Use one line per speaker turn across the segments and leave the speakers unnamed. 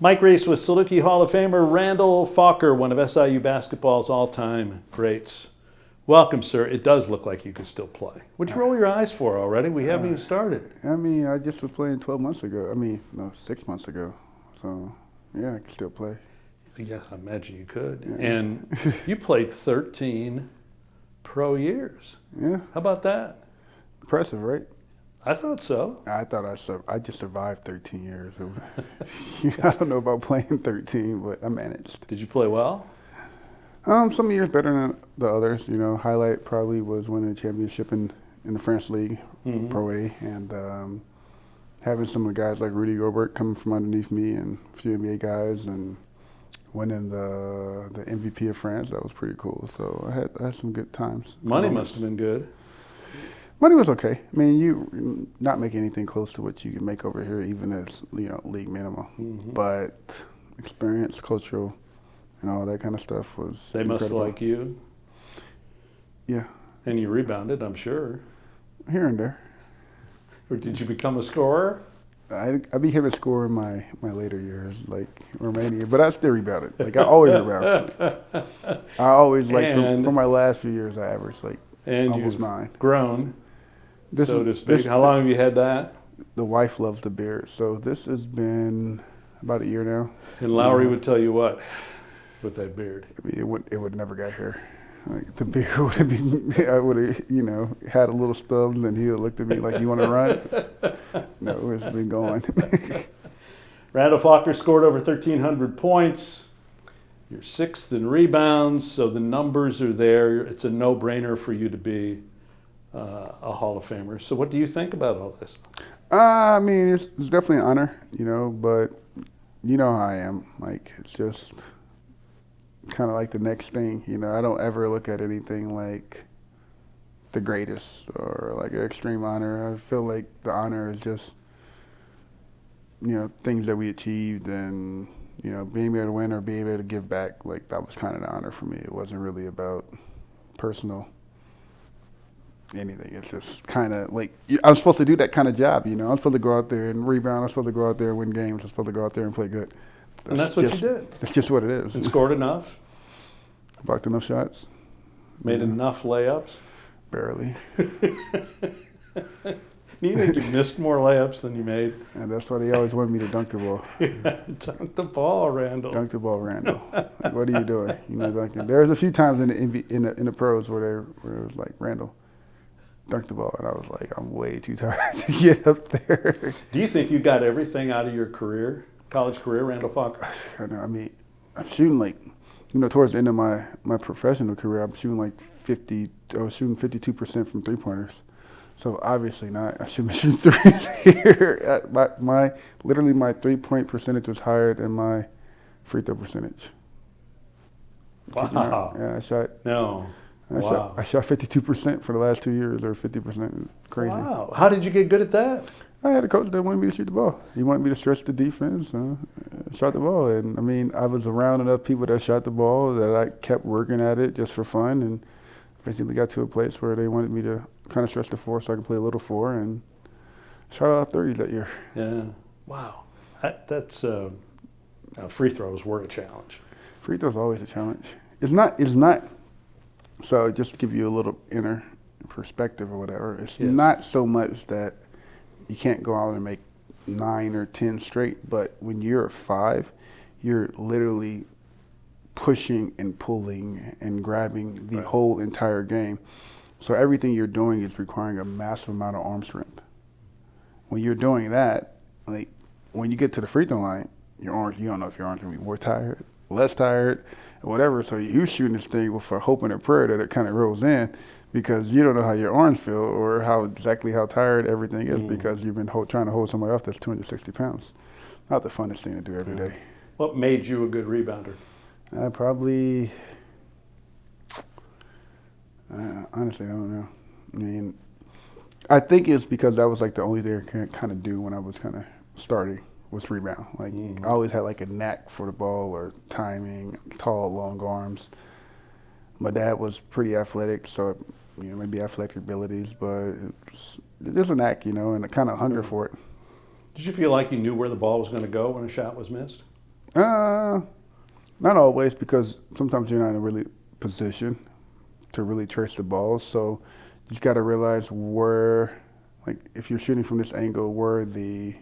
Mike Reis with Saluki Hall of Famer Randal Falker, one of SIU basketball's all-time greats. Welcome, sir. It does look like you can still play. What'd you roll your eyes for already? We haven't even started.
I just was playing 12 months ago. 6 months ago. So, yeah, I can still play.
Yeah, I imagine you could.
Yeah.
And you played 13 pro years.
Yeah.
How about that?
Impressive, right?
I thought so.
I just survived 13 years. I don't know about playing 13, but I managed.
Did you play well?
Some years better than the others. Highlight probably was winning a championship in the French League, Pro A, and having some of the guys like Rudy Gobert coming from underneath me and a few NBA guys and winning the MVP of France. That was pretty cool. So I had some good times.
Money must have been good.
Money was okay. You not make anything close to what you can make over here, even as league minimum. But experience, cultural, and all that kind of stuff was.
They must like you.
Yeah.
And you rebounded, I'm sure.
Here and there.
Or did you become a scorer?
I became a scorer in my later years, like Romania, but I still rebounded. I always rebounded. I always for my last few years, I averaged almost 9.
Grown. So to speak. How long have you had that?
The wife loves the beard. So this has been about a year now.
And Lowry would tell you what with that beard?
It would never got here. The beard would have been, I would have, had a little stubs and he would have looked at me like, you want to run? No, it's been going.
Randal Falker scored over 1,300 points. You're 6th in rebounds, so the numbers are there. It's a no-brainer for you to be a Hall of Famer. So what do you think about all this?
It's definitely an honor, but you know how I am. It's just kind of like the next thing. I don't ever look at anything like the greatest or like an extreme honor. I feel like the honor is just, things that we achieved and, being able to win or being able to give back. That was kind of the honor for me. It wasn't really about personal anything. It's just kind of I'm supposed to do that kind of job, I'm supposed to go out there and rebound. I'm supposed to go out there and win games. I'm supposed to go out there and play good.
And that's what you did.
That's just what it is.
And scored enough?
Blocked enough shots.
Made enough layups?
Barely.
You think you missed more layups than you made?
And that's why they always wanted me to dunk the ball.
Dunk the ball, Randal.
Dunk the ball, Randal. What are you doing? Dunking. There's a few times in the pros where it was like, Randal, dunk the ball. And I was like, I'm way too tired to get up there.
Do you think you got everything out of your career, college career, Randal Falker?
I'm shooting towards the end of my professional career, I'm shooting I was shooting 52% from three-pointers. So obviously not. I shouldn't be shooting threes here. Literally my three-point percentage was higher than my free throw percentage.
Wow.
Yeah, I shot.
No.
I shot 52% for the last 2 years, or 50%. Crazy.
Wow. How did you get good at that?
I had a coach that wanted me to shoot the ball. He wanted me to stretch the defense, shot the ball. And I was around enough people that shot the ball that I kept working at it just for fun, and eventually got to a place where they wanted me to kind of stretch the four so I could play a little four, and shot out 30 that year.
Yeah. Wow. That's free throws were a challenge.
Free throws always a challenge. It's not. So just to give you a little inner perspective or whatever, it's not so much that you can't go out and make 9 or 10 straight, but when you're a 5, you're literally pushing and pulling and grabbing the whole entire game. So everything you're doing is requiring a massive amount of arm strength. When you're doing that, when you get to the free throw line, your arms, you don't know if your arms are going to be more tired, less tired, or whatever. So you're shooting this thing for hoping and prayer that it kind of rolls in, because you don't know how your arms feel or how tired everything is, because you've been trying to hold somebody else that's 260 pounds. Not the funnest thing to do every day.
What made you a good rebounder?
Probably, honestly, I don't know. I think it's because that was the only thing I could kind of do when I was kind of starting was rebound. I always had a knack for the ball or timing, tall, long arms. My dad was pretty athletic, so maybe athletic abilities, but it's just a knack, and a kind of hunger for it.
Did you feel like you knew where the ball was going to go when a shot was missed?
Not always, because sometimes you're not in a really position to really trace the ball. So you just got to realize where, like, if you're shooting from this angle, where the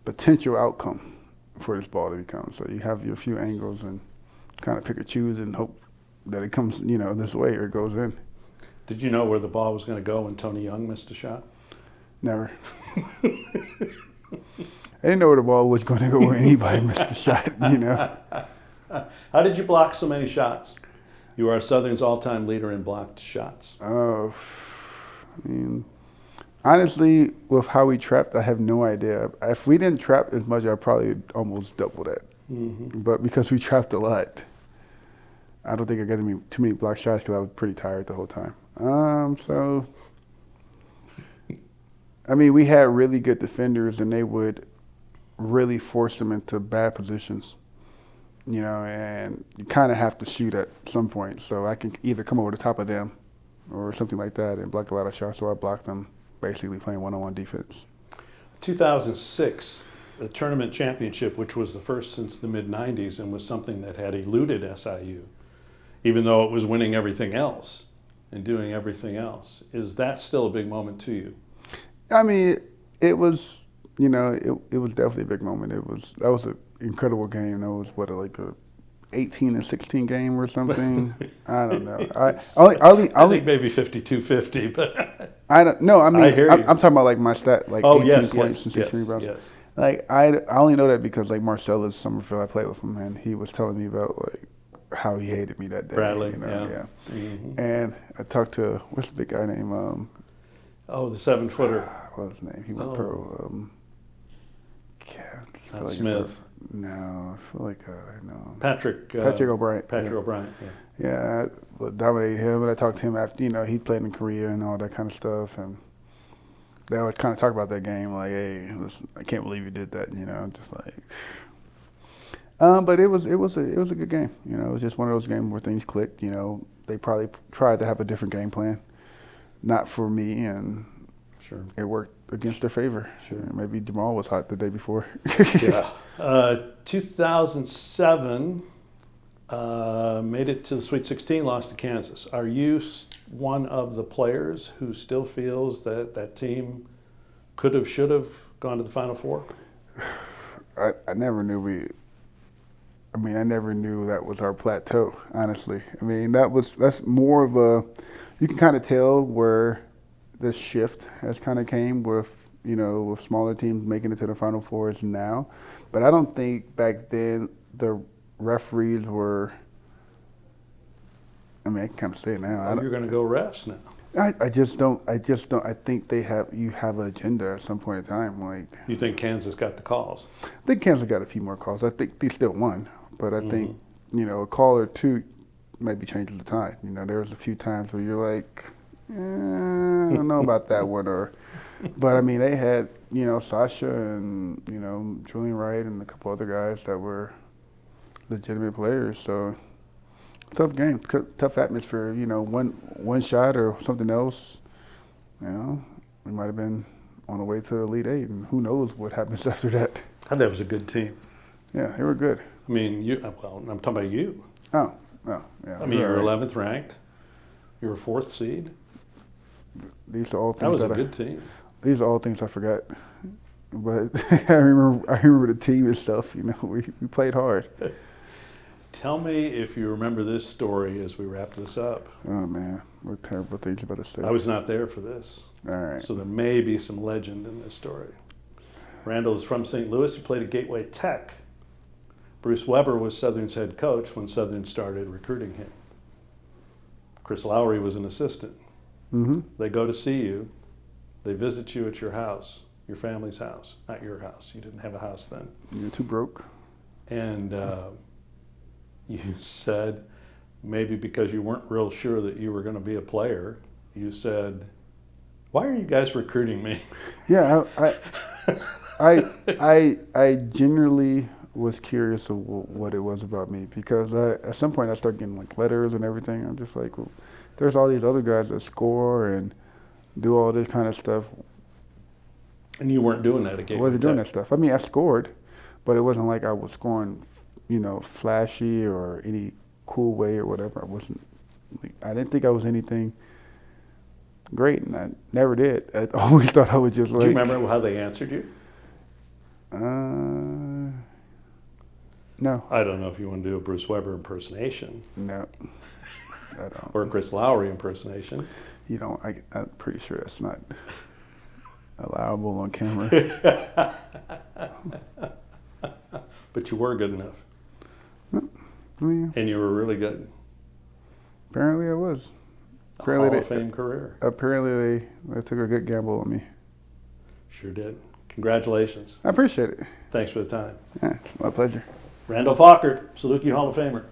potential outcome for this ball to become. So you have your few angles and kind of pick or choose and hope that it comes, this way or it goes in.
Did you know where the ball was going to go when Tony Young missed a shot?
Never. I didn't know where the ball was going to go where anybody missed a shot,
How did you block so many shots? You are Southern's all-time leader in blocked shots.
Oh, I mean, honestly, with how we trapped, I have no idea. If we didn't trap as much, I'd probably almost double that.
Mm-hmm.
But because we trapped a lot, I don't think I got too many blocked shots because I was pretty tired the whole time. So, I mean, we had really good defenders, and they would really force them into bad positions, and you kind of have to shoot at some point. So I can either come over the top of them or something like that and block a lot of shots. So I blocked them, basically playing one-on-one defense.
2006, the tournament championship, which was the first since the mid-'90s and was something that had eluded SIU, even though it was winning everything else and doing everything else. Is that still a big moment to you?
I mean, it was, it was definitely a big moment. That was an incredible game. That was like a 18-16 game or something. I don't know. I
think maybe 52-50, but
I don't know. I mean,
I hear you.
I'm talking about like my stat, like 18 points and 16 rebounds.
Yes.
Like I only know that because like Marcellus Summerfield, I played with him, and he was telling me about like how he hated me that day.
Bradley,
yeah.
Mm-hmm.
And I talked to what's the big guy named?
The 7-footer.
What was his name? He went pro.
Not Smith.
No, I feel like no.
Patrick
O'Brien.
Patrick O'Brien.
Yeah, I dominated him, and I talked to him after. He played in Korea and all that kind of stuff, and they always kind of talk about that game, like, hey, listen, I can't believe you did that, just like. But it was a good game. It was just one of those games where things clicked. They probably tried to have a different game plan, not for me, and
sure,
it worked against their favor.
Sure,
maybe Jamal was hot the day before.
Yeah. 2007, made it to the Sweet 16, lost to Kansas. Are you one of the players who still feels that team could have, should have gone to the Final Four?
I never knew I never knew that was our plateau, honestly. I mean, that's more of a, you can kind of tell where the shift has kind of came with, with smaller teams making it to the Final Fours now. But I don't think back then the referees were, I can kind of say it now.
You're going to go refs now.
I just don't. I think you have an agenda at some point in time. Like,
you think Kansas got the calls?
I think Kansas got a few more calls. I think they still won, but I think a call or two maybe changes the tide. There was a few times where you're like, I don't know about that one, but they had Sasha and Julian Wright and a couple other guys that were legitimate players. So. Tough game, tough atmosphere. One shot or something else, we might have been on the way to the Elite Eight, and who knows what happens after that.
That was a good team.
Yeah, they were good.
I'm talking about you.
Oh, yeah.
You're 11th ranked. You were 4th seed.
These are all things
that was a good team.
These are all things I forgot. But I remember the team and stuff. We played hard.
Tell me if you remember this story as we wrap this up.
Oh, man. What terrible things you're about to say.
I was not there for this.
All right.
So there may be some legend in this story. Randal is from St. Louis. He played at Gateway Tech. Bruce Weber was Southern's head coach when Southern started recruiting him. Chris Lowry was an assistant.
Mm-hmm.
They go to see you. They visit you at your house, your family's house. Not your house. You didn't have a house then.
You're too broke.
And you said, maybe because you weren't real sure that you were going to be a player, you said, "Why are you guys recruiting me?"
Yeah, I genuinely was curious of what it was about me, because at some point I started getting like letters and everything. I'm just like, well, there's all these other guys that score and do all this kind of stuff.
And you weren't doing that at Gateway Tech.
I wasn't doing that stuff. I scored, but it wasn't like I was scoring flashy or any cool way or whatever. I didn't think I was anything great, and I never did. I always thought I was just like.
Do you remember how they answered you?
No.
I don't know if you want to do a Bruce Weber impersonation.
No. I don't.
Or a Chris Lowry impersonation.
I'm pretty sure that's not allowable on camera.
But you were good enough.
Yeah.
And you were really good.
Apparently I was.
A Hall of Fame career.
Apparently they took a good gamble on me.
Sure did. Congratulations.
I appreciate it.
Thanks for the time.
Yeah, it's my pleasure.
Randal Falker, Saluki Hall of Famer.